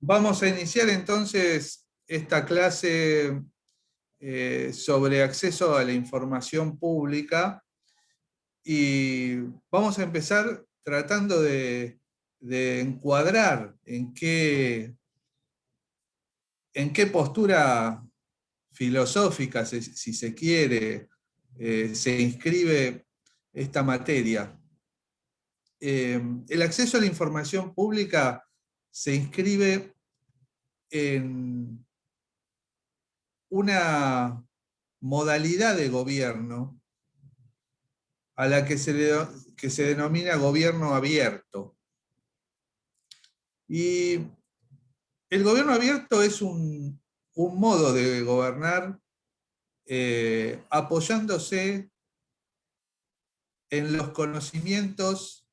Vamos a iniciar entonces esta clase sobre acceso a la información pública y vamos a empezar tratando de encuadrar en qué postura filosófica, si se quiere, se inscribe esta materia. El acceso a la información pública se inscribe en una modalidad de gobierno a la que se denomina gobierno abierto. Y el gobierno abierto es un modo de gobernar apoyándose en los conocimientos,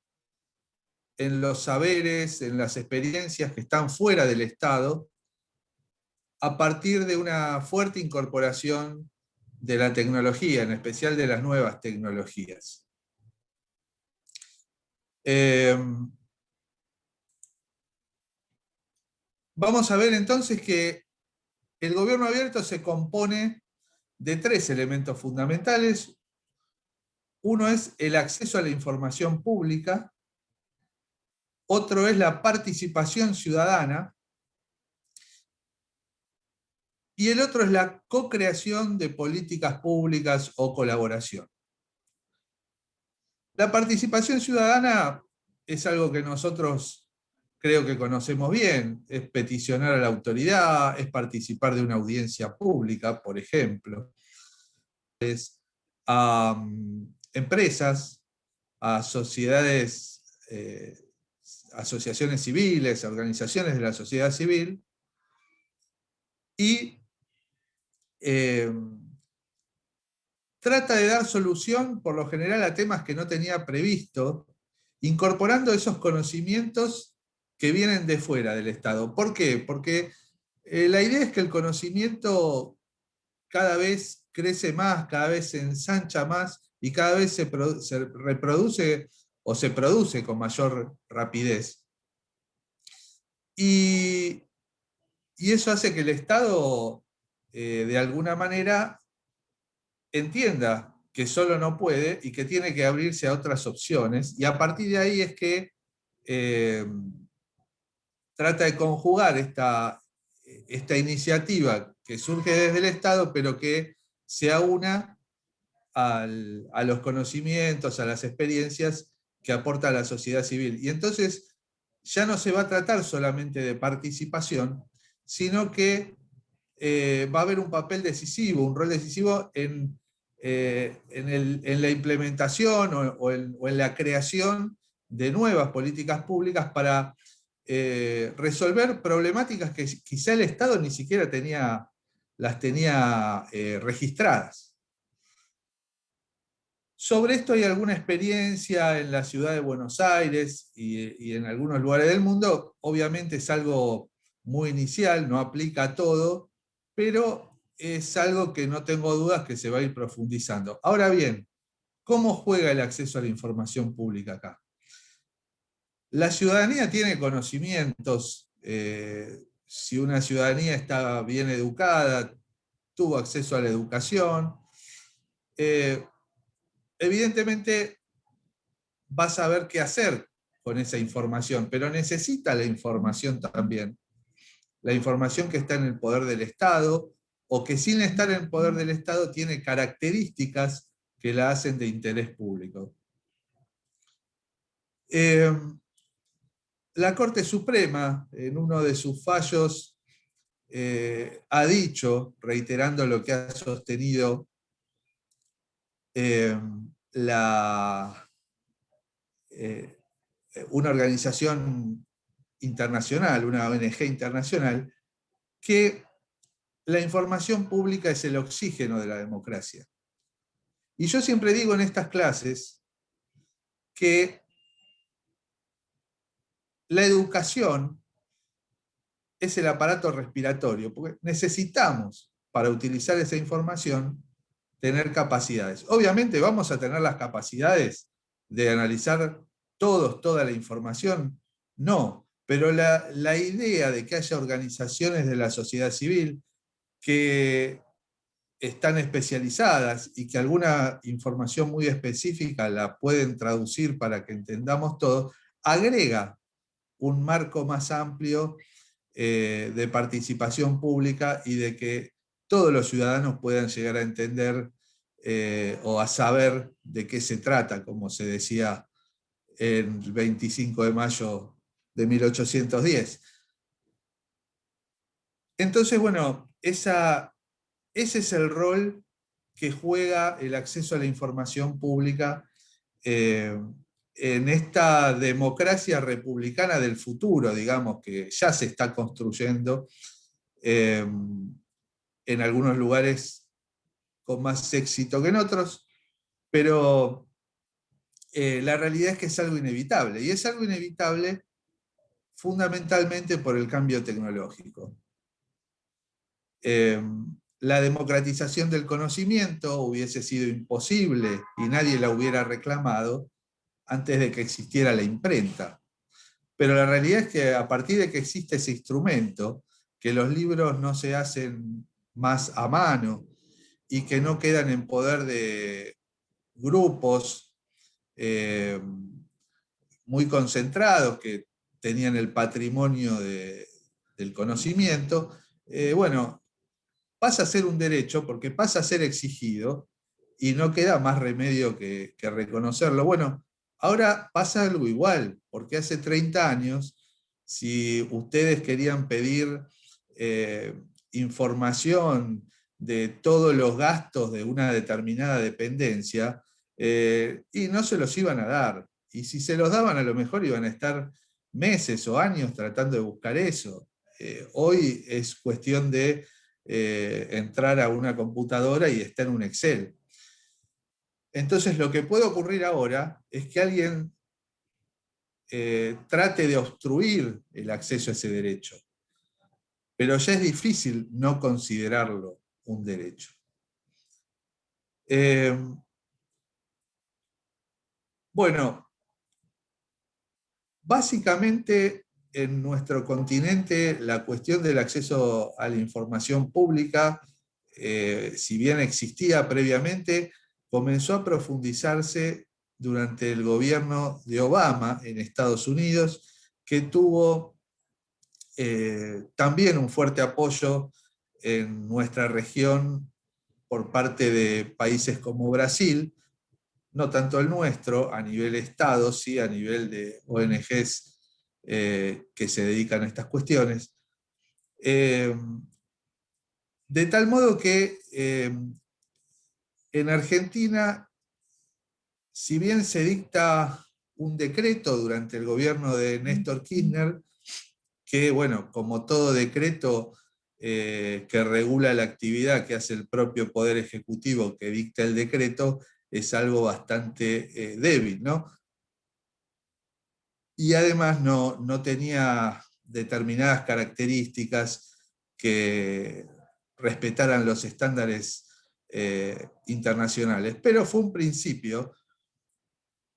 en los saberes, en las experiencias que están fuera del Estado, a partir de una fuerte incorporación de la tecnología, en especial de las nuevas tecnologías. Vamos a ver entonces que el gobierno abierto se compone de tres elementos fundamentales. Uno es el acceso a la información pública, otro es la participación ciudadana, y el otro es la co-creación de políticas públicas o colaboración. La participación ciudadana es algo que nosotros creo que conocemos bien, es peticionar a la autoridad, es participar de una audiencia pública, por ejemplo, es a empresas, a sociedades, asociaciones civiles, a organizaciones de la sociedad civil, y trata de dar solución, por lo general, a temas que no tenía previsto, incorporando esos conocimientos que vienen de fuera del Estado. ¿Por qué? Porque la idea es que el conocimiento cada vez crece más, cada vez se ensancha más y cada vez se reproduce o se produce con mayor rapidez. Y eso hace que el Estado, de alguna manera, entienda que solo no puede y que tiene que abrirse a otras opciones, y a partir de ahí es que trata de conjugar esta iniciativa que surge desde el Estado, pero que se aúna a los conocimientos, a las experiencias que aporta la sociedad civil. Y entonces ya no se va a tratar solamente de participación, sino que va a haber un papel decisivo, un rol decisivo en la implementación o en la creación de nuevas políticas públicas para resolver problemáticas que quizá el Estado ni siquiera las tenía registradas. Sobre esto hay alguna experiencia en la ciudad de Buenos Aires y en algunos lugares del mundo. Obviamente es algo muy inicial, no aplica a todo, pero es algo que no tengo dudas que se va a ir profundizando. Ahora bien, ¿cómo juega el acceso a la información pública acá? La ciudadanía tiene conocimientos. Si una ciudadanía está bien educada, tuvo acceso a la educación, evidentemente va a saber qué hacer con esa información, pero necesita la información también. La información que está en el poder del Estado, o que sin estar en el poder del Estado tiene características que la hacen de interés público. La Corte Suprema, en uno de sus fallos, ha dicho, reiterando lo que ha sostenido una organización internacional, una ONG internacional, que la información pública es el oxígeno de la democracia. Y yo siempre digo en estas clases que la educación es el aparato respiratorio, porque necesitamos, para utilizar esa información, tener capacidades. Obviamente vamos a tener las capacidades de analizar toda la información, no, Pero la idea de que haya organizaciones de la sociedad civil que están especializadas y que alguna información muy específica la pueden traducir para que entendamos todo, agrega un marco más amplio de participación pública y de que todos los ciudadanos puedan llegar a entender o a saber de qué se trata, como se decía el 25 de mayo de 1810. Entonces, bueno, ese es el rol que juega el acceso a la información pública eh, en esta democracia republicana del futuro, digamos, que ya se está construyendo en algunos lugares con más éxito que en otros, pero la realidad es que es algo inevitable, y es algo inevitable fundamentalmente por el cambio tecnológico. La democratización del conocimiento hubiese sido imposible y nadie la hubiera reclamado antes de que existiera la imprenta. Pero la realidad es que a partir de que existe ese instrumento, que los libros no se hacen más a mano y que no quedan en poder de grupos muy concentrados que tenían el patrimonio del conocimiento, bueno, pasa a ser un derecho porque pasa a ser exigido y no queda más remedio que reconocerlo. Bueno, ahora pasa algo igual, porque hace 30 años, si ustedes querían pedir información de todos los gastos de una determinada dependencia, y no se los iban a dar. Y si se los daban, a lo mejor iban a estar meses o años tratando de buscar eso. Hoy es cuestión de entrar a una computadora y está en un Excel. Entonces lo que puede ocurrir ahora es que alguien trate de obstruir el acceso a ese derecho, pero ya es difícil no considerarlo un derecho. Bueno, básicamente en nuestro continente la cuestión del acceso a la información pública, si bien existía previamente, comenzó a profundizarse durante el gobierno de Obama en Estados Unidos, que tuvo también un fuerte apoyo en nuestra región por parte de países como Brasil, no tanto el nuestro a nivel Estado, sí a nivel de ONGs que se dedican a estas cuestiones. De tal modo que en Argentina, si bien se dicta un decreto durante el gobierno de Néstor Kirchner, que, bueno, como todo decreto que regula la actividad que hace el propio Poder Ejecutivo que dicta el decreto, es algo bastante débil, ¿no? Y además no tenía determinadas características que respetaran los estándares internacionales. Pero fue un principio,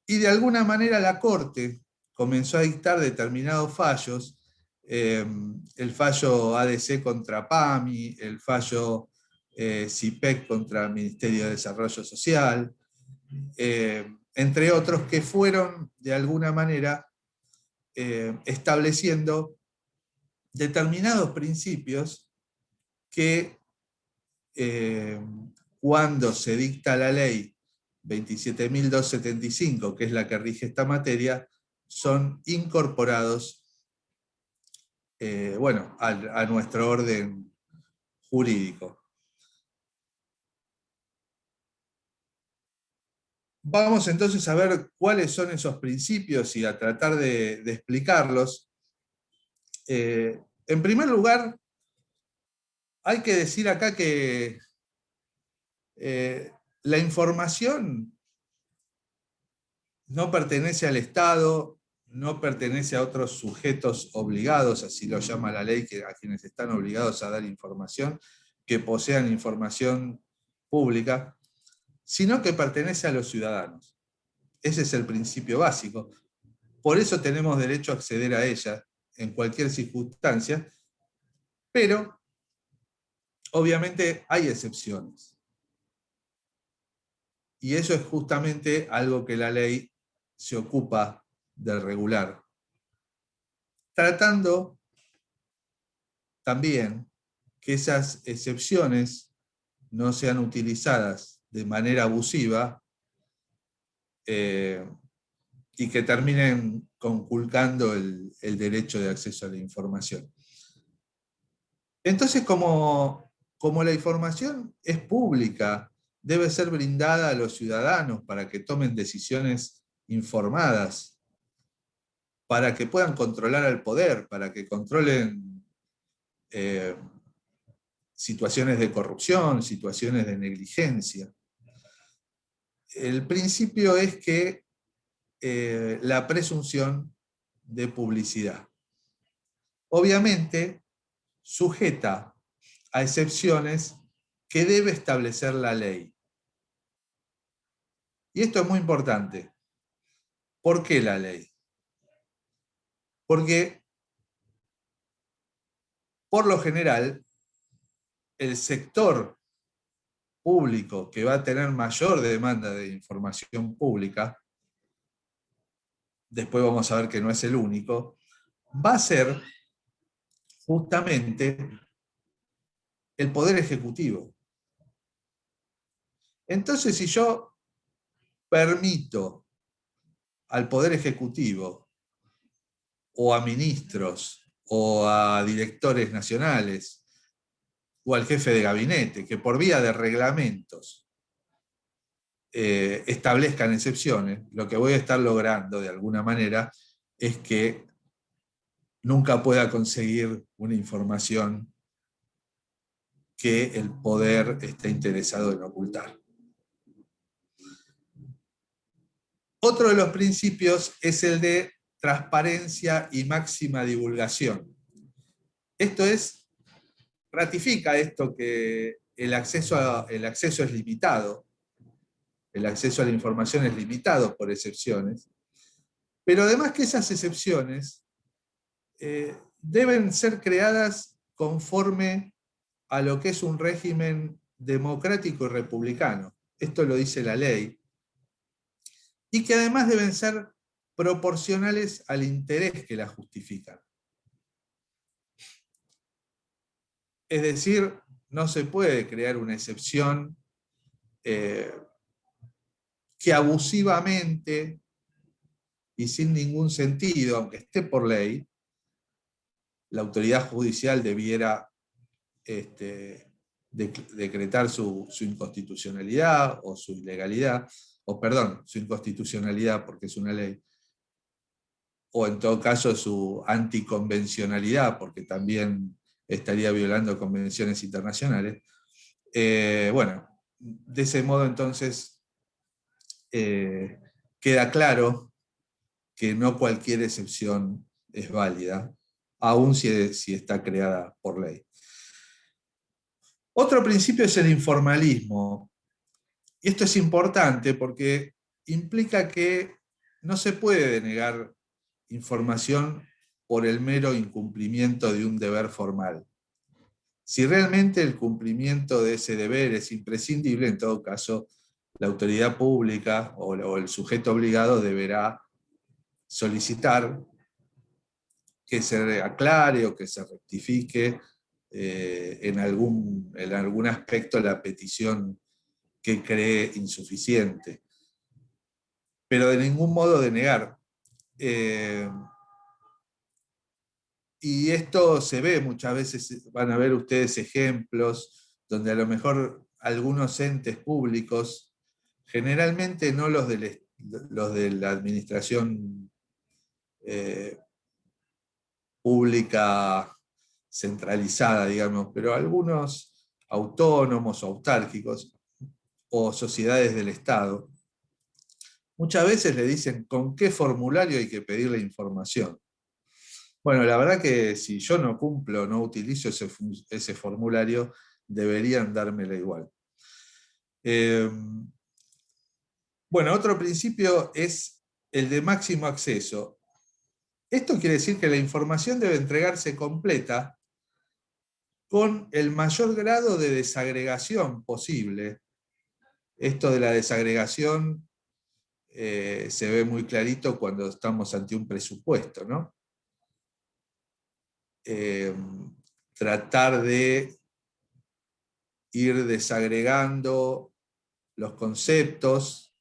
y de alguna manera la Corte comenzó a dictar determinados fallos, el fallo ADC contra PAMI, el fallo CIPEC contra el Ministerio de Desarrollo Social, entre otros, que fueron de alguna manera estableciendo determinados principios que cuando se dicta la ley 27.275, que es la que rige esta materia, son incorporados bueno, a nuestro orden jurídico. Vamos entonces a ver cuáles son esos principios y a tratar de explicarlos. En primer lugar, hay que decir acá que la información no pertenece al Estado, no pertenece a otros sujetos obligados, así lo llama la ley, a quienes están obligados a dar información, que posean información pública, sino que pertenece a los ciudadanos. Ese es el principio básico. Por eso tenemos derecho a acceder a ella, en cualquier circunstancia, pero obviamente hay excepciones. Y eso es justamente algo que la ley se ocupa de regular, tratando también que esas excepciones no sean utilizadas de manera abusiva y que terminen conculcando el derecho de acceso a la información. Entonces, como la información es pública, debe ser brindada a los ciudadanos para que tomen decisiones informadas, para que puedan controlar al poder, para que controlen situaciones de corrupción, situaciones de negligencia. El principio es que la presunción de publicidad. Obviamente, sujeta a excepciones que debe establecer la ley. Y esto es muy importante. ¿Por qué la ley? Porque, por lo general, el sector público que va a tener mayor demanda de información pública, después vamos a ver que no es el único, va a ser justamente el Poder Ejecutivo. Entonces, si yo permito al Poder Ejecutivo o a ministros o a directores nacionales o al jefe de gabinete que por vía de reglamentos establezcan excepciones, lo que voy a estar logrando de alguna manera es que nunca pueda conseguir una información que el poder esté interesado en ocultar. Otro de los principios es el de transparencia y máxima divulgación. Esto ratifica esto que el acceso es limitado, el acceso a la información es limitado por excepciones, pero además que esas excepciones deben ser creadas conforme a lo que es un régimen democrático y republicano. Esto lo dice la ley. Y que además deben ser proporcionales al interés que la justifican. Es decir, no se puede crear una excepción que abusivamente y sin ningún sentido, aunque esté por ley, la autoridad judicial debiera decretar su inconstitucionalidad o su ilegalidad, o perdón, su inconstitucionalidad porque es una ley, o en todo caso su anticonvencionalidad porque también estaría violando convenciones internacionales. Bueno, de ese modo entonces queda claro que no cualquier excepción es válida, aun si está creada por ley. Otro principio es el informalismo. Y esto es importante porque implica que no se puede denegar información por el mero incumplimiento de un deber formal. Si realmente el cumplimiento de ese deber es imprescindible, en todo caso, la autoridad pública o el sujeto obligado deberá solicitar que se aclare o que se rectifique en algún aspecto la petición que cree insuficiente. Pero de ningún modo denegar. Y esto se ve muchas veces, van a ver ustedes ejemplos donde a lo mejor algunos entes públicos, generalmente no los de la administración pública centralizada, digamos, pero algunos autónomos o autárquicos o sociedades del Estado, muchas veces le dicen con qué formulario hay que pedir la información. Bueno, la verdad que si yo no cumplo, no utilizo ese formulario, deberían dármela igual. Bueno, otro principio es el de máximo acceso. Esto quiere decir que la información debe entregarse completa con el mayor grado de desagregación posible. Esto de la desagregación se ve muy clarito cuando estamos ante un presupuesto, ¿no? Tratar de ir desagregando los conceptos.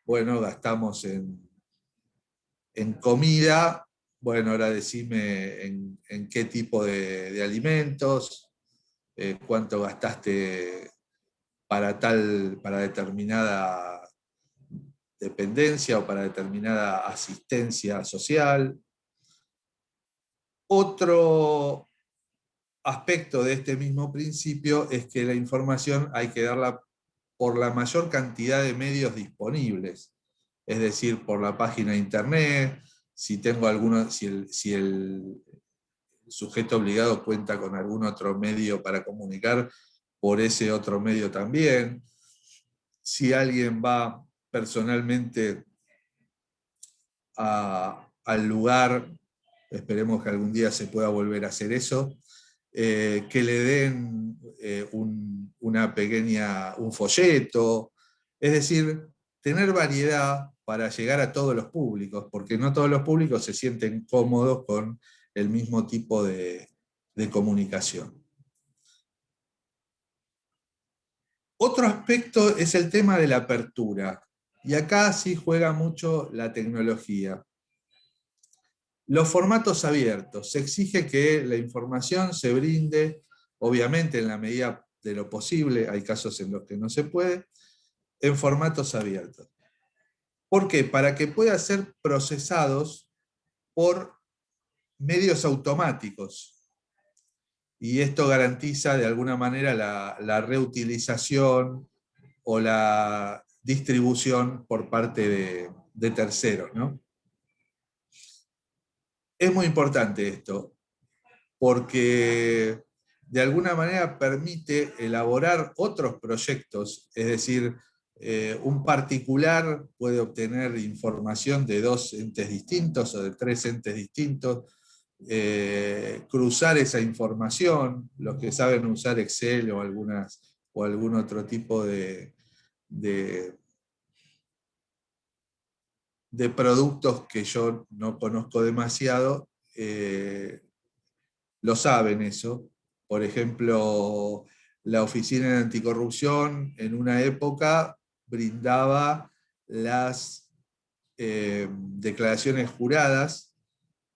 Bueno, gastamos en comida, bueno, ahora decime en qué tipo de alimentos, cuánto gastaste para determinada dependencia o para determinada asistencia social. Otro aspecto de este mismo principio es que la información hay que darla por la mayor cantidad de medios disponibles, es decir, por la página de internet, si tengo alguno, si el sujeto obligado cuenta con algún otro medio para comunicar, por ese otro medio también. Si alguien va personalmente al lugar, esperemos que algún día se pueda volver a hacer eso, que le den un folleto, es decir, tener variedad para llegar a todos los públicos, porque no todos los públicos se sienten cómodos con el mismo tipo de comunicación. Otro aspecto es el tema de la apertura, y acá sí juega mucho la tecnología. Los formatos abiertos. Se exige que la información se brinde, obviamente en la medida de lo posible, hay casos en los que no se puede, en formatos abiertos. ¿Por qué? Para que puedan ser procesados por medios automáticos. Y esto garantiza de alguna manera la reutilización o la distribución por parte de terceros, ¿no? Es muy importante esto, porque de alguna manera permite elaborar otros proyectos, es decir, un particular puede obtener información de 2 entes distintos o de 3 entes distintos, cruzar esa información, los que saben usar Excel o algún otro tipo de, de productos que yo no conozco demasiado, lo saben eso. Por ejemplo, la Oficina de Anticorrupción en una época brindaba las declaraciones juradas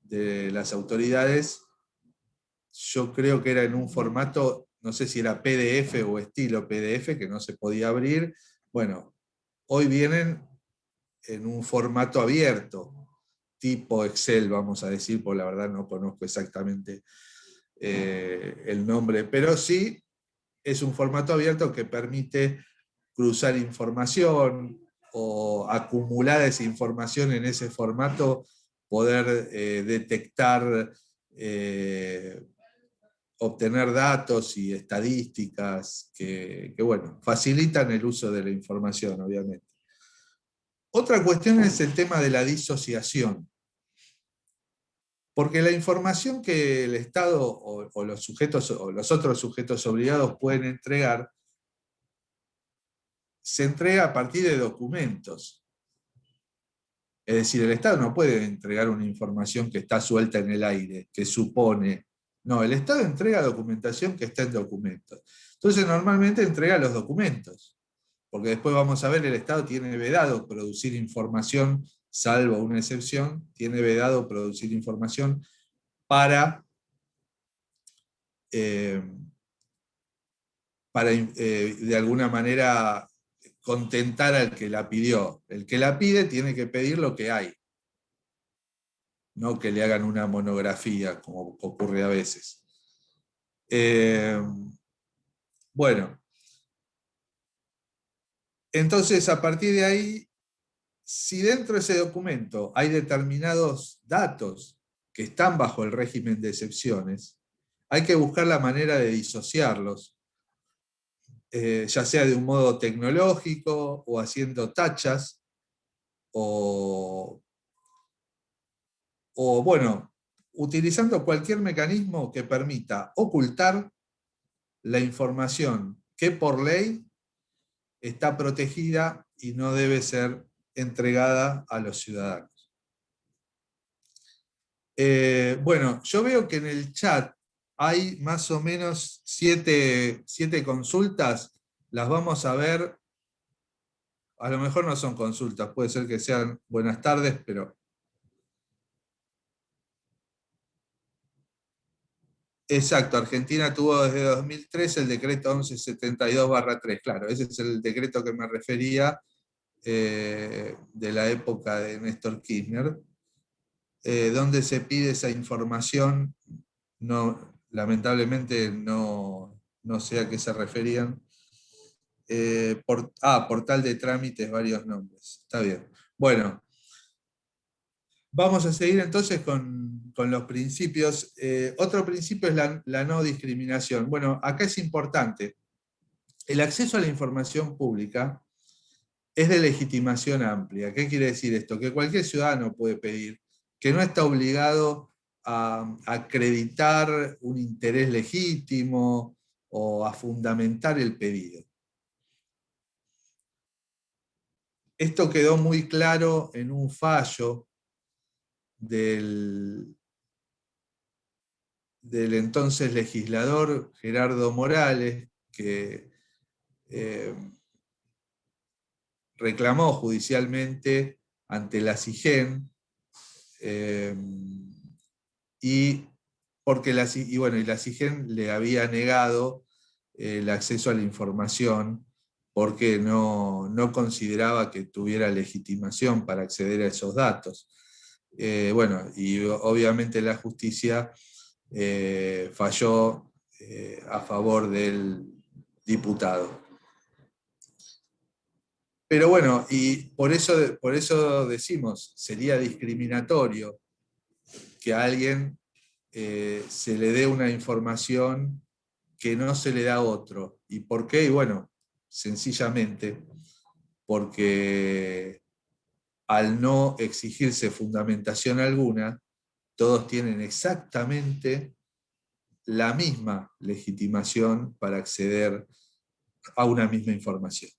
de las autoridades, yo creo que era en un formato, no sé si era PDF o estilo PDF, que no se podía abrir. Bueno, hoy vienen en un formato abierto, tipo Excel, vamos a decir, porque la verdad no conozco exactamente el nombre, pero sí es un formato abierto que permite cruzar información o acumular esa información en ese formato, poder detectar, obtener datos y estadísticas que, bueno, facilitan el uso de la información, obviamente. Otra cuestión es el tema de la disociación. Porque la información que el Estado o los sujetos o los otros sujetos obligados pueden entregar se entrega a partir de documentos. Es decir, el Estado no puede entregar una información que está suelta en el aire, que supone. No, el Estado entrega documentación que está en documentos. Entonces, normalmente entrega los documentos, porque después vamos a ver, el Estado tiene vedado producir información, salvo una excepción, tiene vedado producir información para eh, de alguna manera contentar al que la pidió. El que la pide tiene que pedir lo que hay, no que le hagan una monografía, como ocurre a veces. Bueno, entonces a partir de ahí, si dentro de ese documento hay determinados datos que están bajo el régimen de excepciones, hay que buscar la manera de disociarlos, ya sea de un modo tecnológico o haciendo tachas o o bueno, utilizando cualquier mecanismo que permita ocultar la información que por ley está protegida y no debe ser entregada a los ciudadanos. Bueno, yo veo que en el chat hay más o menos 7 consultas, las vamos a ver. A lo mejor no son consultas, puede ser que sean buenas tardes, pero... Exacto, Argentina tuvo desde 2003 el decreto 1172/3, claro, ese es el decreto que me refería, de la época de Néstor Kirchner, donde se pide esa información, no, lamentablemente no sé a qué se referían. Portal de trámites, varios nombres, está bien. Bueno, vamos a seguir entonces con los principios. Otro principio es la no discriminación. Bueno, acá es importante. El acceso a la información pública es de legitimación amplia. ¿Qué quiere decir esto? Que cualquier ciudadano puede pedir, que no está obligado a acreditar un interés legítimo o a fundamentar el pedido. Esto quedó muy claro en un fallo del entonces legislador Gerardo Morales, que eh, reclamó judicialmente ante la CIGEN, eh, y porque la CIGEN le había negado el acceso a la información porque no consideraba que tuviera legitimación para acceder a esos datos. Bueno, y obviamente la justicia falló a favor del diputado. Pero bueno, y por eso decimos, sería discriminatorio que a alguien se le dé una información que no se le da a otro. ¿Y por qué? Y bueno, sencillamente porque al no exigirse fundamentación alguna, todos tienen exactamente la misma legitimación para acceder a una misma información.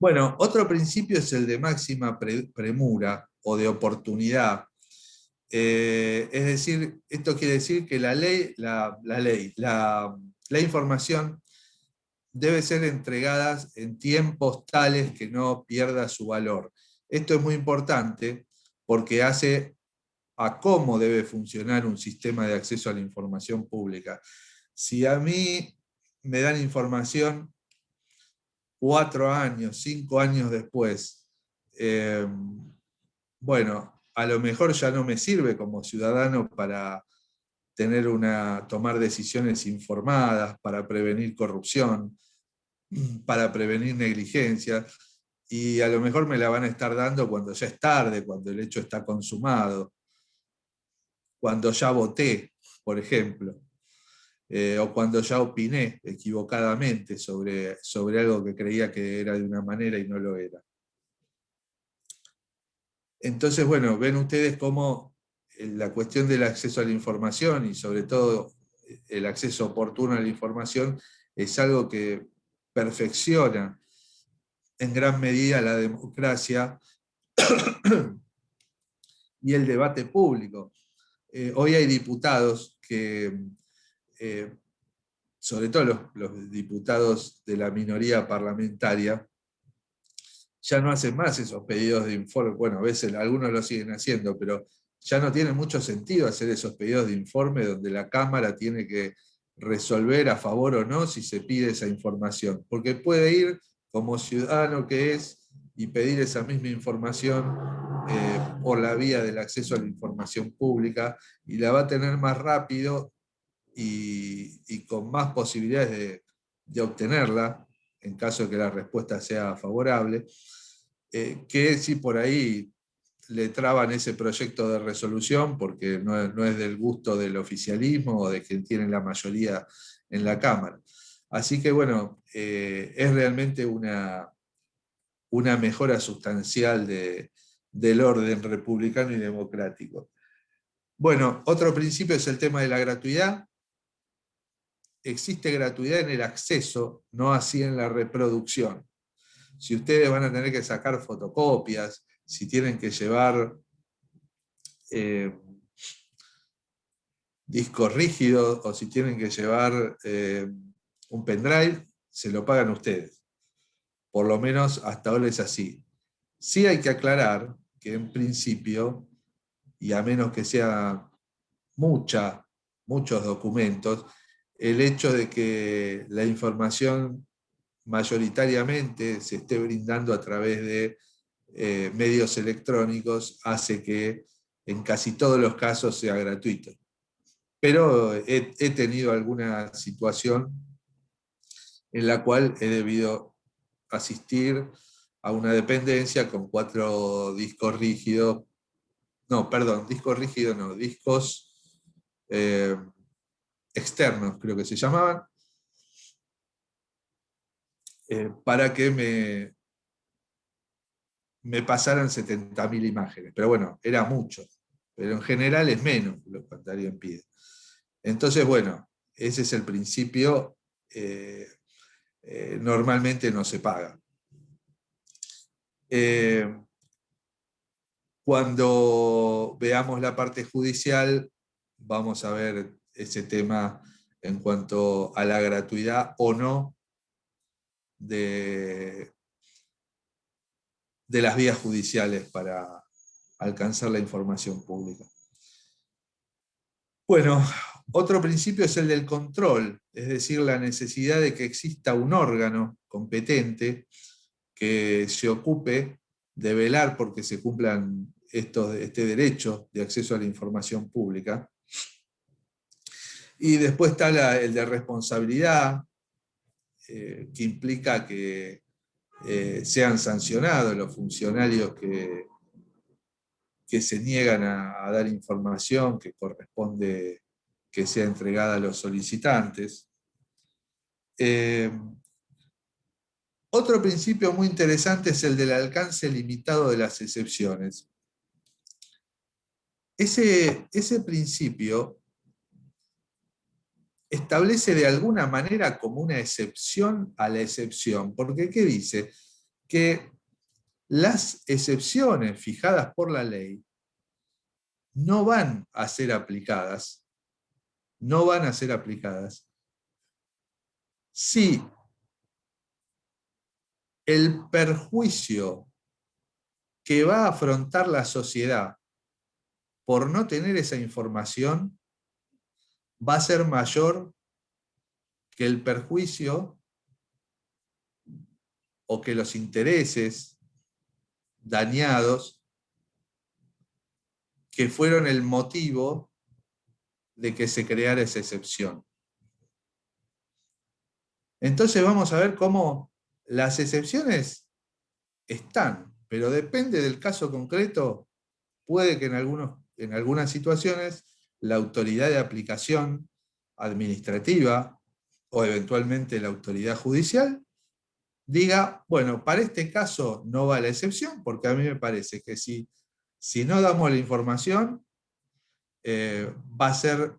Bueno, otro principio es el de máxima premura o de oportunidad. Es decir, esto quiere decir que la información debe ser entregada en tiempos tales que no pierda su valor. Esto es muy importante porque hace a cómo debe funcionar un sistema de acceso a la información pública. Si a mí me dan información 4 años, 5 años después, bueno, a lo mejor ya no me sirve como ciudadano para tomar decisiones informadas, para prevenir corrupción, para prevenir negligencia, y a lo mejor me la van a estar dando cuando ya es tarde, cuando el hecho está consumado, cuando ya voté, por ejemplo, o cuando ya opiné equivocadamente sobre algo que creía que era de una manera y no lo era. Entonces, bueno, ven ustedes cómo la cuestión del acceso a la información y sobre todo el acceso oportuno a la información es algo que perfecciona en gran medida la democracia y el debate público. Hoy hay diputados que, eh, sobre todo los diputados de la minoría parlamentaria, ya no hacen más esos pedidos de informe. Bueno, a veces algunos lo siguen haciendo, pero ya no tiene mucho sentido hacer esos pedidos de informe donde la Cámara tiene que resolver a favor o no si se pide esa información, porque puede ir como ciudadano que es y pedir esa misma información por la vía del acceso a la información pública, y la va a tener más rápido y con más posibilidades de obtenerla en caso de que la respuesta sea favorable, que si por ahí le traban ese proyecto de resolución porque no es del gusto del oficialismo o de quien tiene la mayoría en la Cámara. Así que bueno, es realmente una mejora sustancial del orden republicano y democrático. Bueno, otro principio es el tema de la gratuidad. Existe gratuidad en el acceso, no así en la reproducción. Si ustedes van a tener que sacar fotocopias, si tienen que llevar discos rígidos o si tienen que llevar un pendrive, se lo pagan ustedes. Por lo menos hasta ahora es así. Sí hay que aclarar que en principio, y a menos que sea muchos documentos, el hecho de que la información mayoritariamente se esté brindando a través de medios electrónicos hace que en casi todos los casos sea gratuito. Pero he tenido alguna situación en la cual he debido asistir a una dependencia con 4 discos rígidos, no, perdón, discos rígidos no, discos externos creo que se llamaban, para que me pasaran 70.000 imágenes. Pero bueno, era mucho, pero en general es menos lo que Pantaleón pide. Entonces, bueno, ese es el principio, normalmente no se paga. Cuando veamos la parte judicial, vamos a ver ese tema en cuanto a la gratuidad o no de las vías judiciales para alcanzar la información pública. Bueno, otro principio es el del control, es decir, la necesidad de que exista un órgano competente que se ocupe de velar porque se cumplan este derecho de acceso a la información pública. Y después está el de responsabilidad, que implica que sean sancionados los funcionarios que se niegan a dar información que corresponde que sea entregada a los solicitantes. Otro principio muy interesante es el del alcance limitado de las excepciones. Ese principio establece de alguna manera como una excepción a la excepción, porque ¿qué dice? Que las excepciones fijadas por la ley no van a ser aplicadas, si el perjuicio que va a afrontar la sociedad por no tener esa información va a ser mayor que el perjuicio o que los intereses dañados que fueron el motivo de que se creara esa excepción. Entonces vamos a ver cómo las excepciones están, pero depende del caso concreto. Puede que en algunas situaciones la autoridad de aplicación administrativa o eventualmente la autoridad judicial diga, bueno, para este caso no va la excepción, porque a mí me parece que si no damos la información, va a ser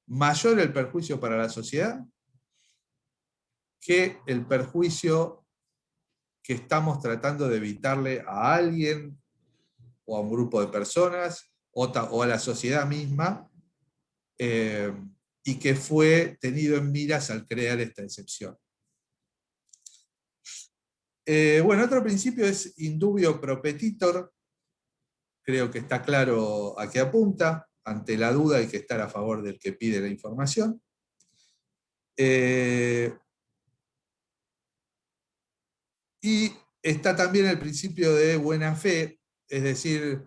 mayor el perjuicio para la sociedad que el perjuicio que estamos tratando de evitarle a alguien o a un grupo de personas o a la sociedad misma, y que fue tenido en miras al crear esta excepción. Bueno, otro principio es indubio pro petitor. Creo que está claro a qué apunta. Ante la duda hay que estar a favor del que pide la información. Y está también el principio de buena fe, es decir,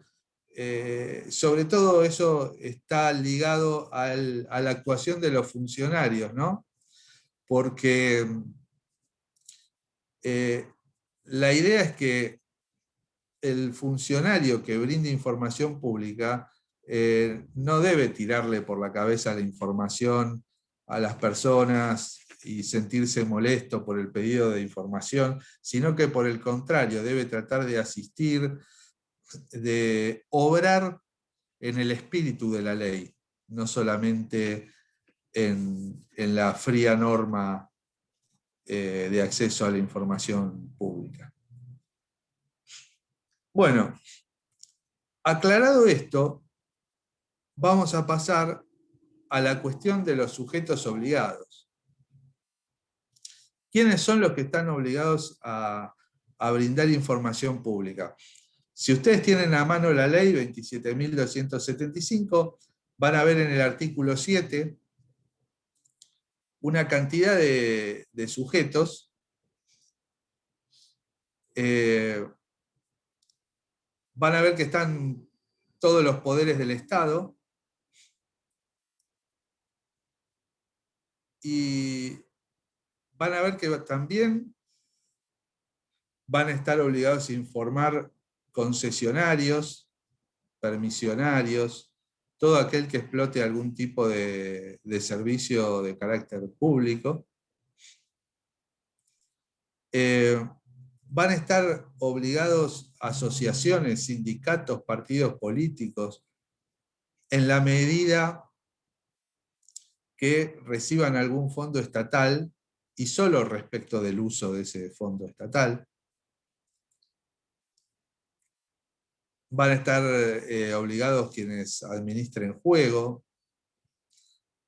sobre todo eso está ligado a la actuación de los funcionarios, ¿no? Porque la idea es que el funcionario que brinde información pública no debe tirarle por la cabeza la información a las personas y sentirse molesto por el pedido de información, sino que por el contrario debe tratar de asistir de obrar en el espíritu de la ley, no solamente en la fría norma de acceso a la información pública. Bueno, aclarado esto, vamos a pasar a la cuestión de los sujetos obligados. ¿Quiénes son los que están obligados a brindar información pública? Si ustedes tienen a mano la ley 27.275, van a ver en el artículo 7 una cantidad de sujetos van a ver que están todos los poderes del Estado y van a ver que también van a estar obligados a informar concesionarios, permisionarios, todo aquel que explote algún tipo de servicio de carácter público. Van a estar obligados asociaciones, sindicatos, partidos políticos, en la medida que reciban algún fondo estatal y solo respecto del uso de ese fondo estatal. Van a estar obligados quienes administren juego.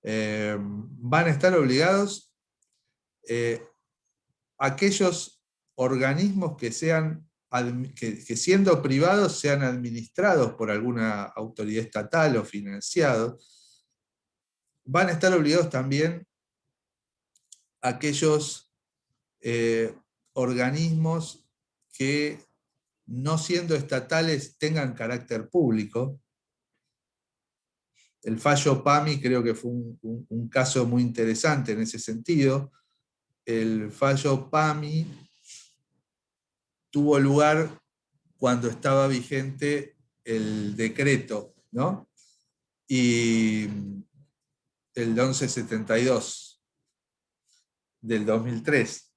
Van a estar obligados aquellos organismos que siendo privados sean administrados por alguna autoridad estatal o financiados. Van a estar obligados también aquellos organismos que, no siendo estatales, tengan carácter público. El fallo PAMI creo que fue un caso muy interesante en ese sentido. El fallo PAMI tuvo lugar cuando estaba vigente el decreto, ¿no? Y el 1172 del 2003.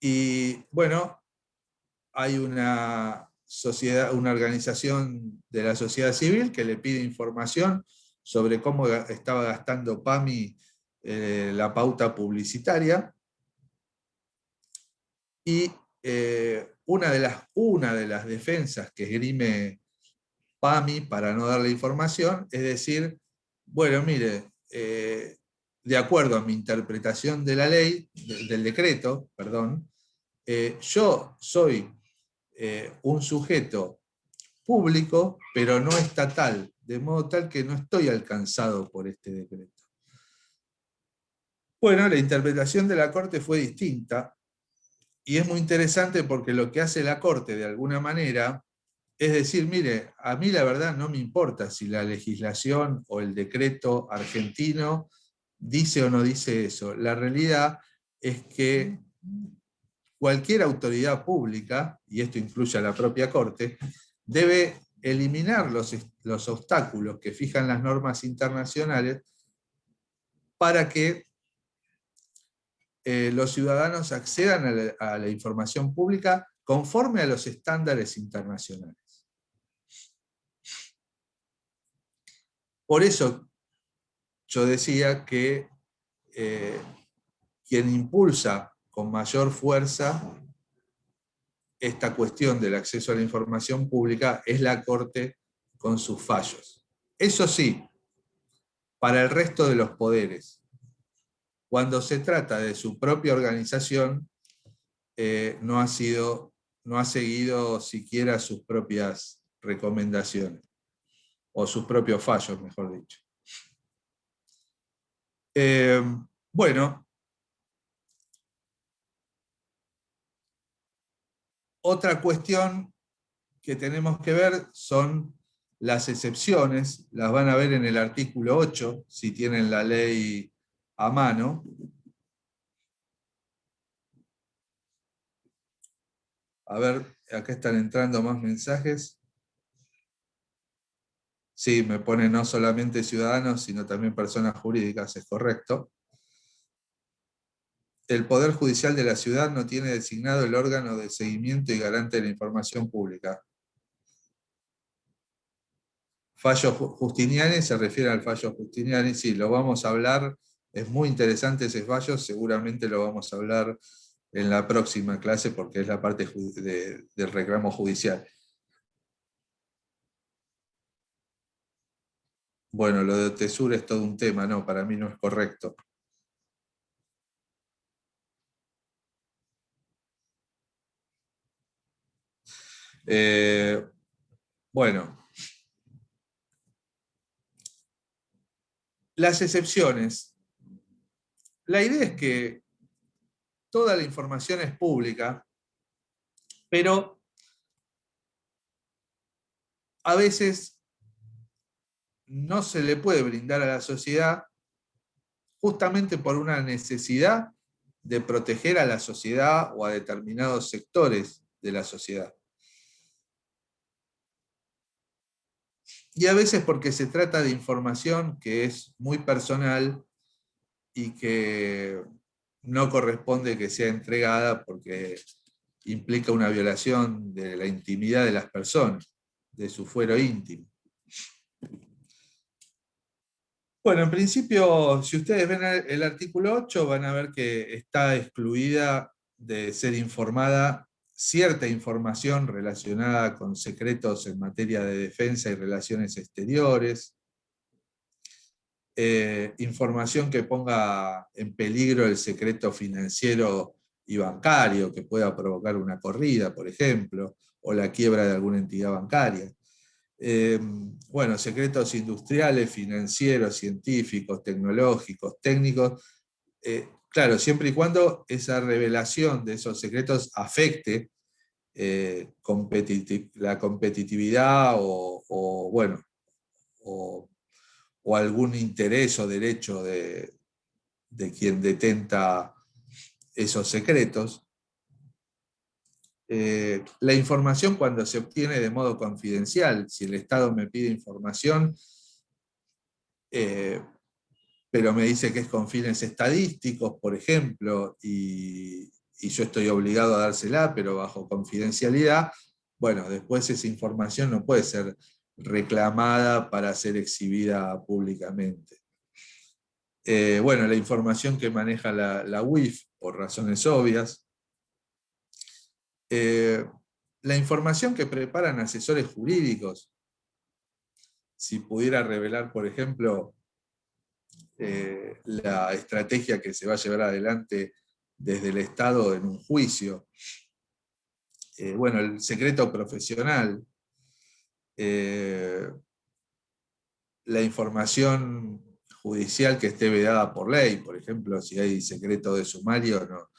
Y bueno, hay una organización de la sociedad civil que le pide información sobre cómo estaba gastando PAMI la pauta publicitaria. Y una de las defensas que esgrime PAMI para no darle información es decir, bueno, mire, de acuerdo a mi interpretación de la ley, del decreto, perdón, yo soy un sujeto público, pero no estatal, de modo tal que no estoy alcanzado por este decreto. Bueno, la interpretación de la Corte fue distinta, y es muy interesante porque lo que hace la Corte, de alguna manera, es decir, mire, a mí la verdad no me importa si la legislación o el decreto argentino dice o no dice eso. La realidad es que cualquier autoridad pública, y esto incluye a la propia Corte, debe eliminar los obstáculos que fijan las normas internacionales para que los ciudadanos accedan a la información pública conforme a los estándares internacionales. Por eso yo decía que quien impulsa con mayor fuerza esta cuestión del acceso a la información pública es la Corte con sus fallos. Eso sí, para el resto de los poderes, cuando se trata de su propia organización, no ha seguido siquiera sus propias recomendaciones, o sus propios fallos, mejor dicho. Bueno, otra cuestión que tenemos que ver son las excepciones, las van a ver en el artículo 8, si tienen la ley a mano. A ver, acá están entrando más mensajes. Sí, me pone no solamente ciudadanos, sino también personas jurídicas, es correcto. El Poder Judicial de la Ciudad no tiene designado el órgano de seguimiento y garante de la información pública. Fallo Justiniani se refiere al fallo Justiniani, sí, lo vamos a hablar, es muy interesante ese fallo, seguramente lo vamos a hablar en la próxima clase porque es la parte del reclamo judicial. Bueno, lo de Tesur es todo un tema, no, para mí no es correcto. Eh, bueno, las excepciones. La idea es que toda la información es pública, pero a veces no se le puede brindar a la sociedad justamente por una necesidad de proteger a la sociedad o a determinados sectores de la sociedad. Y a veces porque se trata de información que es muy personal y que no corresponde que sea entregada porque implica una violación de la intimidad de las personas, de su fuero íntimo. Bueno, en principio, si ustedes ven el artículo 8, van a ver que está excluida de ser informada cierta información relacionada con secretos en materia de defensa y relaciones exteriores, información que ponga en peligro el secreto financiero y bancario, que pueda provocar una corrida, por ejemplo, o la quiebra de alguna entidad bancaria. Bueno, secretos industriales, financieros, científicos, tecnológicos, técnicos, claro, siempre y cuando esa revelación de esos secretos afecte la competitividad bueno, o, o algún interés o derecho de quien detenta esos secretos. La información cuando se obtiene de modo confidencial, si el Estado me pide información, eh, pero me dice que es con fines estadísticos, por ejemplo, y yo estoy obligado a dársela, pero bajo confidencialidad, bueno, después esa información no puede ser reclamada para ser exhibida públicamente. Bueno, la información que maneja la UIF, por razones obvias. La información que preparan asesores jurídicos, si pudiera revelar, por ejemplo, la estrategia que se va a llevar adelante desde el Estado en un juicio. Bueno, el secreto profesional, la información judicial que esté vedada por ley, por ejemplo, si hay secreto de sumario no,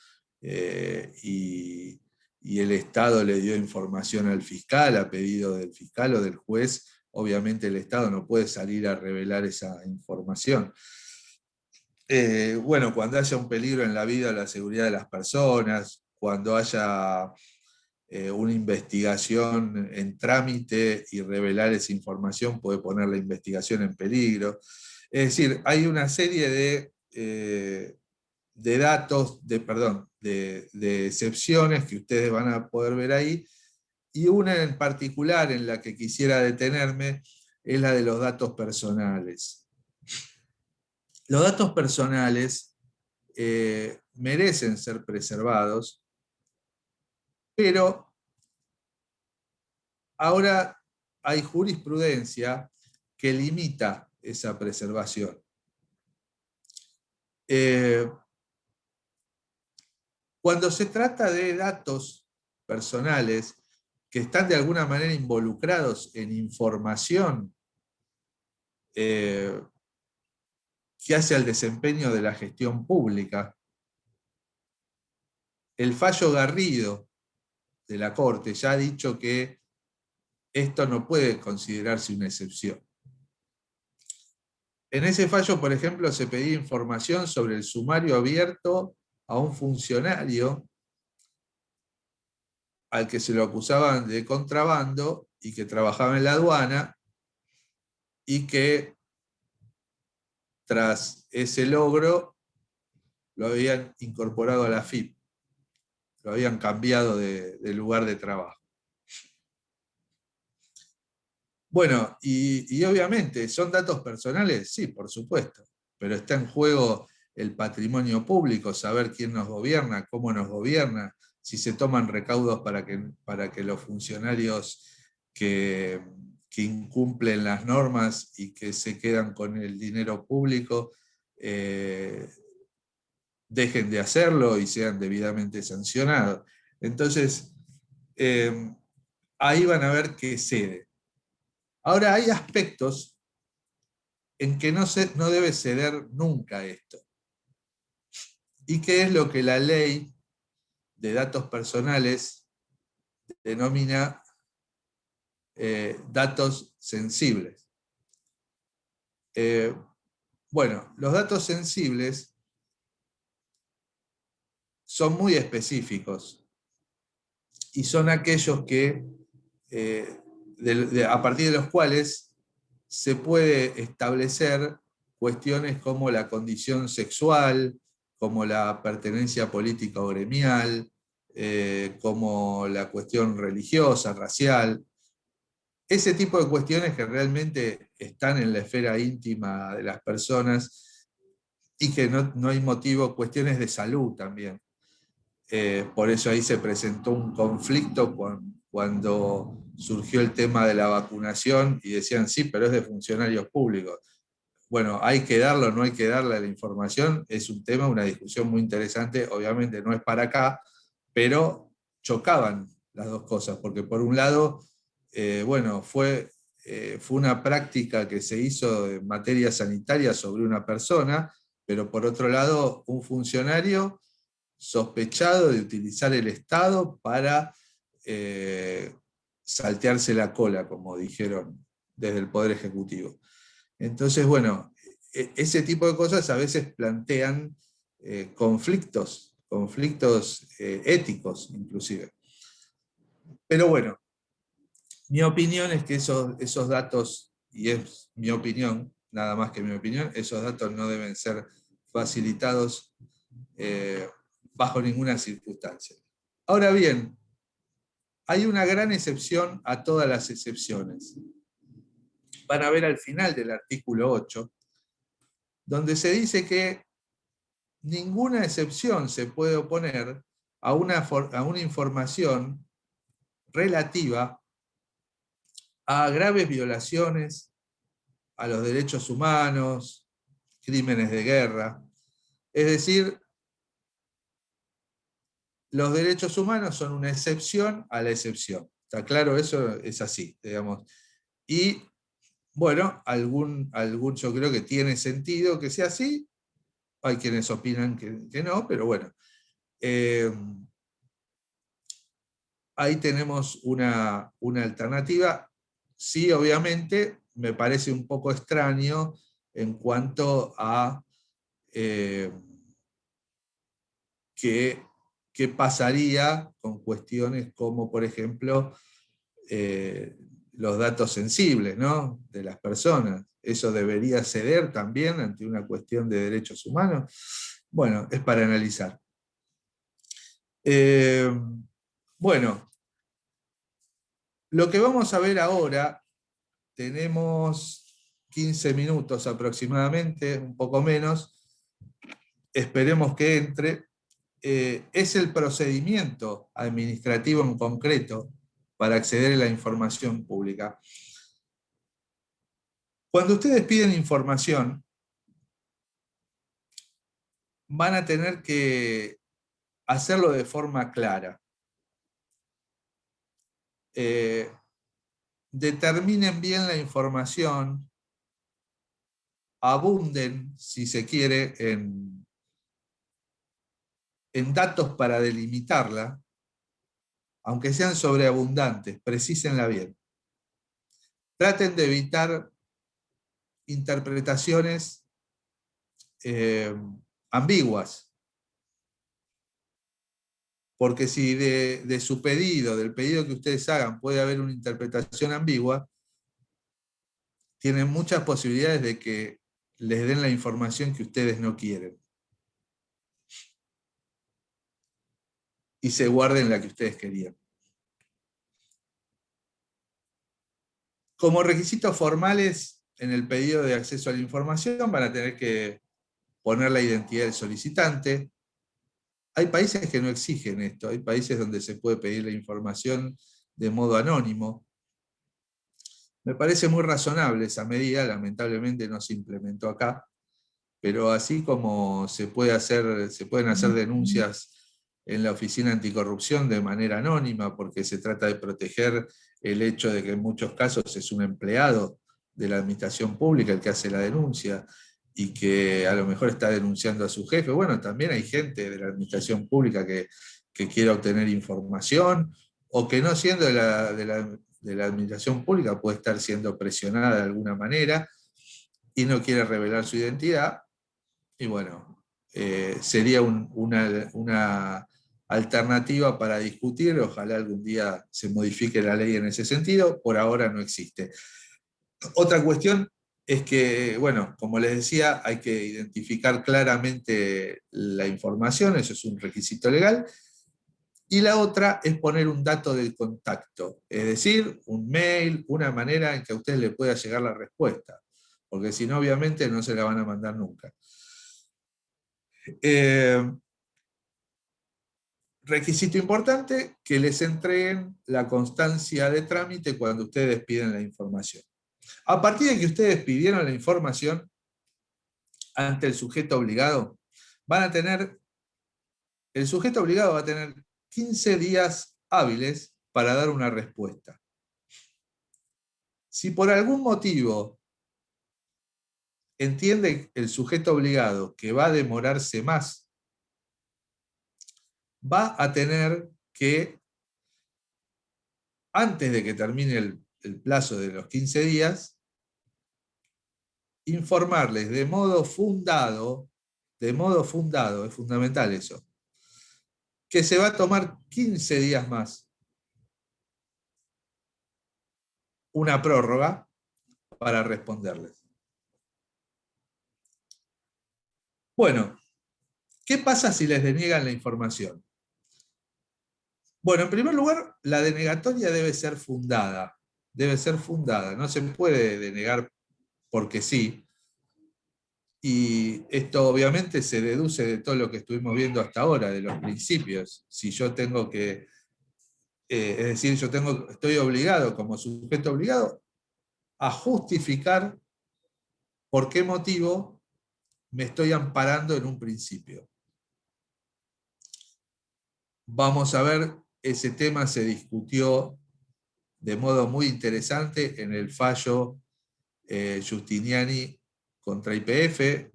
y el Estado le dio información al fiscal a pedido del fiscal o del juez, obviamente el Estado no puede salir a revelar esa información. Bueno, cuando haya un peligro en la vida o la seguridad de las personas, cuando haya una investigación en trámite y revelar esa información puede poner la investigación en peligro. Es decir, hay una serie de datos, de excepciones que ustedes van a poder ver ahí, y una en particular en la que quisiera detenerme es la de los datos personales. Los datos personales merecen ser preservados, pero ahora hay jurisprudencia que limita esa preservación. Cuando se trata de datos personales que están de alguna manera involucrados en información que hace al desempeño de la gestión pública, el fallo Garrido de la Corte ya ha dicho que esto no puede considerarse una excepción. En ese fallo, por ejemplo, se pedía información sobre el sumario abierto a un funcionario al que se lo acusaban de contrabando y que trabajaba en la aduana y que tras ese logro lo habían incorporado a la FIP, lo habían cambiado de lugar de trabajo. Bueno, y obviamente, ¿son datos personales? Sí, por supuesto, pero está en juego el patrimonio público, saber quién nos gobierna, cómo nos gobierna, si se toman recaudos para que los funcionarios que, que incumplen las normas y que se quedan con el dinero público dejen de hacerlo y sean debidamente sancionados. Entonces, eh, ahí van a ver qué cede. Ahora, hay aspectos en que no debe ceder nunca esto. ¿Y qué es lo que la ley de datos personales denomina datos sensibles? Eh, bueno, los datos sensibles son muy específicos y son aquellos que, a partir de los cuales se puede establecer cuestiones como la condición sexual, como la pertenencia política o gremial, como la cuestión religiosa, racial. Ese tipo de cuestiones que realmente están en la esfera íntima de las personas y que no hay motivo, cuestiones de salud también. Por eso ahí se presentó un conflicto cuando surgió el tema de la vacunación y decían, sí, pero es de funcionarios públicos. Bueno, hay que darlo, no hay que darle la información, es un tema, una discusión muy interesante, obviamente no es para acá, pero chocaban las dos cosas, porque por un lado, bueno, fue una práctica que se hizo en materia sanitaria sobre una persona, pero por otro lado, un funcionario sospechado de utilizar el Estado para eh, saltearse la cola, como dijeron desde el Poder Ejecutivo. Entonces, bueno, ese tipo de cosas a veces plantean conflictos éticos inclusive. Pero bueno, mi opinión es que esos datos, y es mi opinión, nada más que mi opinión, esos datos no deben ser facilitados eh, bajo ninguna circunstancia. Ahora bien, hay una gran excepción a todas las excepciones. Van a ver al final del artículo 8, donde se dice que ninguna excepción se puede oponer a una información relativa a graves violaciones a los derechos humanos, crímenes de guerra. Es decir, los derechos humanos son una excepción a la excepción. ¿Está claro? Eso es así, digamos. Y bueno, yo creo que tiene sentido que sea así. Hay quienes opinan que no, pero bueno. Eh, ahí tenemos una alternativa. Sí, obviamente, me parece un poco extraño en cuanto a eh, qué pasaría con cuestiones como, por ejemplo, eh, los datos sensibles, ¿no?, de las personas. ¿Eso debería ceder también ante una cuestión de derechos humanos? Bueno, es para analizar. Bueno, lo que vamos a ver ahora, tenemos 15 minutos aproximadamente, un poco menos, esperemos que entre, es el procedimiento administrativo en concreto para acceder a la información pública. Cuando ustedes piden información, van a tener que hacerlo de forma clara. Eh, determinen bien la información, abunden, si se quiere, en datos para delimitarla, aunque sean sobreabundantes, precísenla bien. Traten de evitar interpretaciones ambiguas, porque si de su pedido, del pedido que ustedes hagan, puede haber una interpretación ambigua, tienen muchas posibilidades de que les den la información que ustedes no quieren y se guarden la que ustedes querían. Como requisitos formales en el pedido de acceso a la información van a tener que poner la identidad del solicitante. Hay países que no exigen esto, hay países donde se puede pedir la información de modo anónimo. Me parece muy razonable esa medida, lamentablemente no se implementó acá, pero así como se pueden hacer denuncias en la Oficina Anticorrupción de manera anónima, porque se trata de proteger el hecho de que en muchos casos es un empleado de la administración pública el que hace la denuncia y que a lo mejor está denunciando a su jefe. Bueno, también hay gente de la administración pública que quiere obtener información o que no siendo de la administración pública puede estar siendo presionada de alguna manera y no quiere revelar su identidad. Y bueno, sería una alternativa para discutir. Ojalá algún día se modifique la ley en ese sentido. Por ahora no existe. Otra cuestión es que, bueno, como les decía, hay que identificar claramente la información, eso es un requisito legal. Y la otra es poner un dato de contacto, es decir, un mail, una manera en que a usted le pueda llegar la respuesta, porque si no, obviamente no se la van a mandar nunca. Requisito importante, que les entreguen la constancia de trámite cuando ustedes piden la información. A partir de que ustedes pidieron la información ante el sujeto obligado, el sujeto obligado va a tener 15 días hábiles para dar una respuesta. Si por algún motivo entiende el sujeto obligado que va a demorarse más, va a tener que, antes de que termine el plazo de los 15 días, informarles de modo fundado, es fundamental eso, que se va a tomar 15 días más una prórroga para responderles. Bueno, ¿qué pasa si les deniegan la información? Bueno, en primer lugar, la denegatoria debe ser fundada, no se puede denegar porque sí, y esto obviamente se deduce de todo lo que estuvimos viendo hasta ahora, de los principios. Si yo tengo que, es decir, estoy obligado como sujeto obligado a justificar por qué motivo me estoy amparando en un principio. Vamos a ver, ese tema se discutió de modo muy interesante en el fallo Giustiniani contra YPF,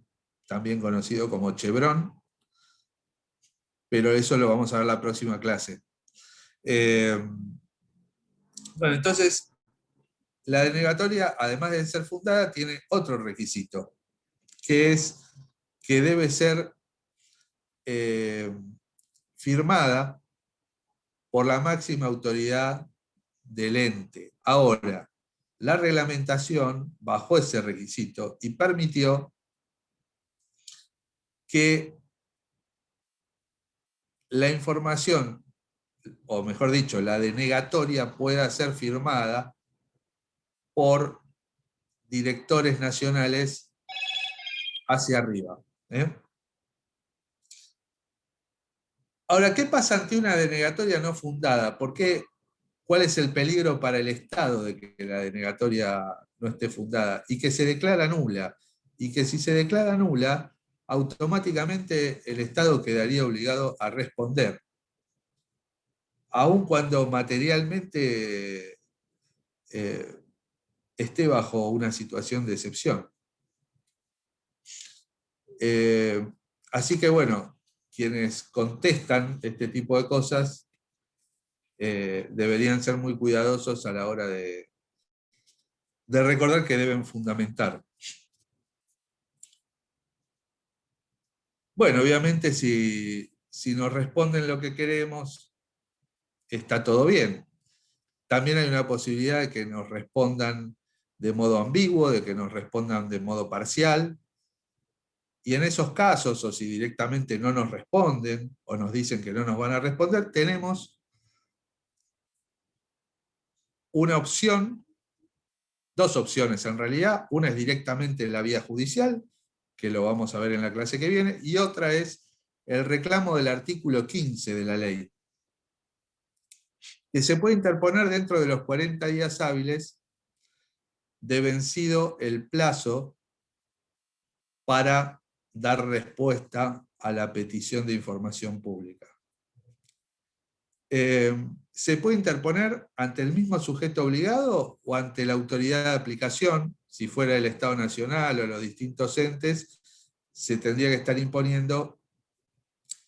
también conocido como Chevron, pero eso lo vamos a ver la próxima clase. Bueno, entonces, la denegatoria, además de ser fundada, tiene otro requisito, que es que debe ser firmada por la máxima autoridad del ente. Ahora, la reglamentación bajó ese requisito y permitió que la información, o mejor dicho, la denegatoria pueda ser firmada por directores nacionales hacia arriba. Ahora, ¿qué pasa ante una denegatoria no fundada? ¿Cuál es el peligro para el Estado de que la denegatoria no esté fundada? Y que se declara nula. Y que si se declara nula, automáticamente el Estado quedaría obligado a responder, aun cuando materialmente esté bajo una situación de excepción. Así que bueno, quienes contestan este tipo de cosas deberían ser muy cuidadosos a la hora de recordar que deben fundamentar. Bueno, obviamente si nos responden lo que queremos, está todo bien. También hay una posibilidad de que nos respondan de modo ambiguo, de que nos respondan de modo parcial. Y en esos casos, o si directamente no nos responden, o nos dicen que no nos van a responder, tenemos una opción dos opciones en realidad. Una es directamente la vía judicial, que lo vamos a ver en la clase que viene, y otra es el reclamo del artículo 15 de la ley, que se puede interponer dentro de los 40 días hábiles de vencido el plazo para dar respuesta a la petición de información pública. Se puede interponer ante el mismo sujeto obligado o ante la autoridad de aplicación, si fuera el Estado Nacional o los distintos entes, se tendría que estar imponiendo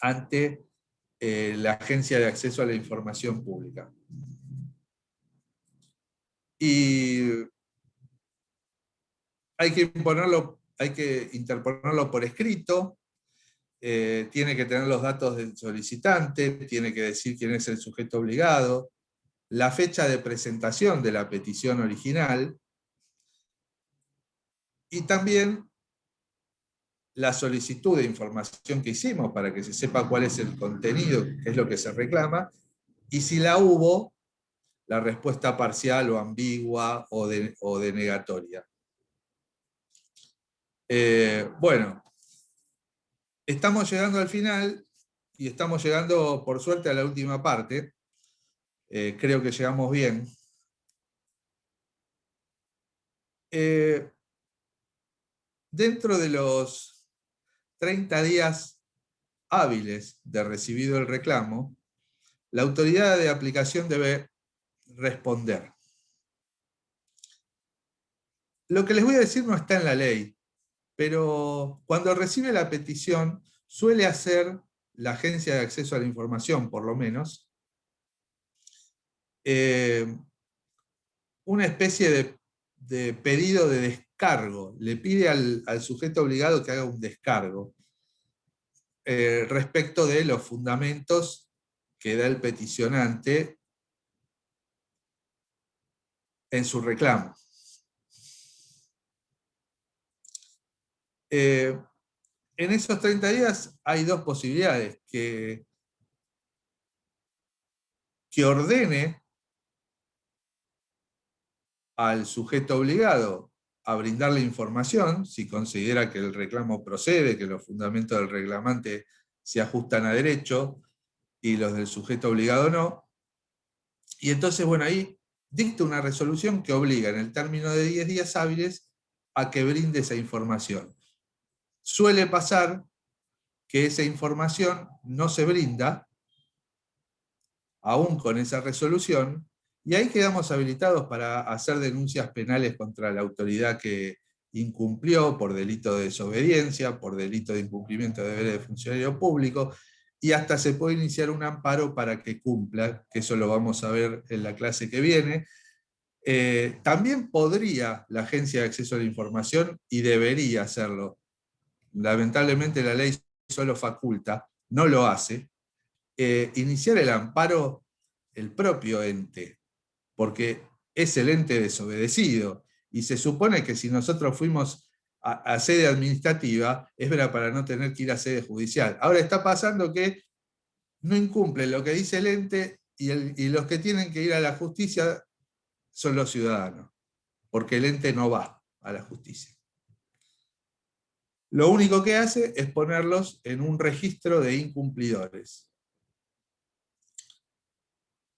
ante la Agencia de Acceso a la Información Pública. Y hay que interponerlo por escrito, tiene que tener los datos del solicitante, tiene que decir quién es el sujeto obligado, la fecha de presentación de la petición original, y también la solicitud de información que hicimos para que se sepa cuál es el contenido, qué es lo que se reclama, y si la hubo, la respuesta parcial o ambigua o denegatoria. Bueno, estamos llegando al final y estamos llegando, por suerte, a la última parte. Creo que llegamos bien. Dentro de los 30 días hábiles de recibido el reclamo, la autoridad de aplicación debe responder. Lo que les voy a decir no está en la ley, pero cuando recibe la petición, suele hacer la Agencia de Acceso a la Información, por lo menos, una especie de pedido de descargo. Le pide al sujeto obligado que haga un descargo respecto de los fundamentos que da el peticionante en su reclamo. En esos 30 días hay dos posibilidades: que ordene al sujeto obligado a brindarle información, si considera que el reclamo procede, que los fundamentos del reclamante se ajustan a derecho y los del sujeto obligado no. Y entonces, bueno, ahí dicta una resolución que obliga en el término de 10 días hábiles a que brinde esa información. Suele pasar que esa información no se brinda, aún con esa resolución, y ahí quedamos habilitados para hacer denuncias penales contra la autoridad que incumplió por delito de desobediencia, por delito de incumplimiento de deberes de funcionario público, y hasta se puede iniciar un amparo para que cumpla, que eso lo vamos a ver en la clase que viene. También podría la Agencia de Acceso a la Información, y debería hacerlo, lamentablemente la ley solo faculta, no lo hace, iniciar el amparo el propio ente, porque es el ente desobedecido, y se supone que si nosotros fuimos a sede administrativa, es para no tener que ir a sede judicial. Ahora está pasando que no incumplen lo que dice el ente, y los que tienen que ir a la justicia son los ciudadanos, porque el ente no va a la justicia. Lo único que hace es ponerlos en un registro de incumplidores.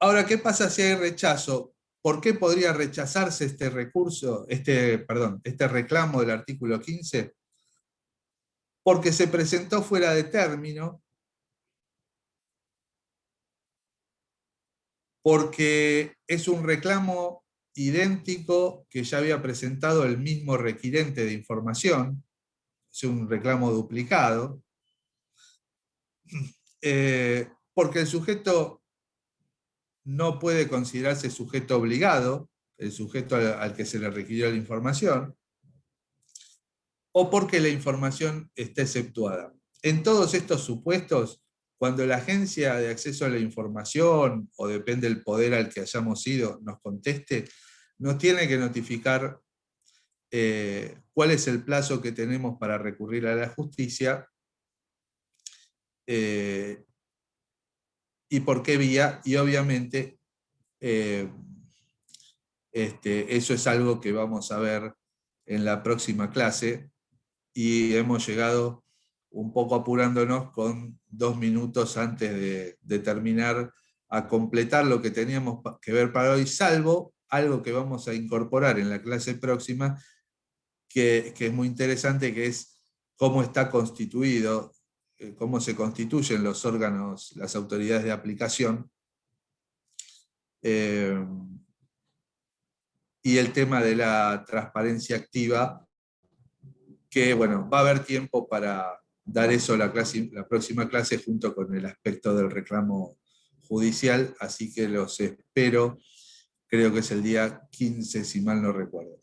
Ahora, ¿qué pasa si hay rechazo? ¿Por qué podría rechazarse este recurso, este reclamo del artículo 15? Porque se presentó fuera de término, porque es un reclamo idéntico que ya había presentado el mismo requirente de información, es un reclamo duplicado, porque el sujeto no puede considerarse sujeto obligado, el sujeto al que se le requirió la información, o porque la información está exceptuada. En todos estos supuestos, cuando la Agencia de Acceso a la Información, o depende del poder al que hayamos ido, nos conteste, nos tiene que notificar cuál es el plazo que tenemos para recurrir a la justicia, y por qué vía, y obviamente Eso es algo que vamos a ver en la próxima clase, y hemos llegado un poco apurándonos con 2 minutos antes de terminar a completar lo que teníamos que ver para hoy, salvo algo que vamos a incorporar en la clase próxima, que es muy interesante, que es cómo está constituido, cómo se constituyen los órganos, las autoridades de aplicación, eh, y el tema de la transparencia activa, que bueno, va a haber tiempo para dar eso la próxima clase junto con el aspecto del reclamo judicial, así que los espero, creo que es el día 15, si mal no recuerdo.